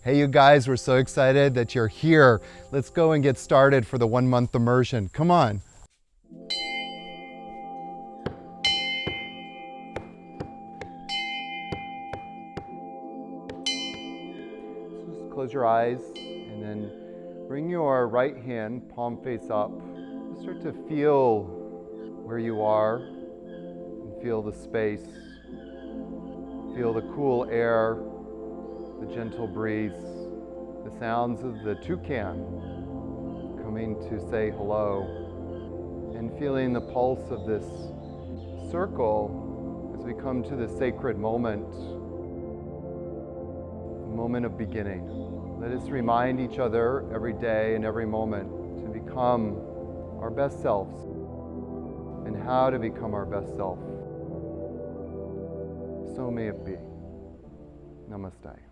Hey, you guys, we're so excited that you're here. Let's go and get started for the 1 month immersion. Come on. Just close your eyes and then bring your right hand, palm face up. Just start to feel where you are and feel the space. Feel the cool air, the gentle breeze, the sounds of the toucan coming to say hello, and feeling the pulse of this circle as we come to the sacred moment, the moment of beginning. Let us remind each other every day and every moment to become our best selves and how to become our best self. So may it be. Namaste.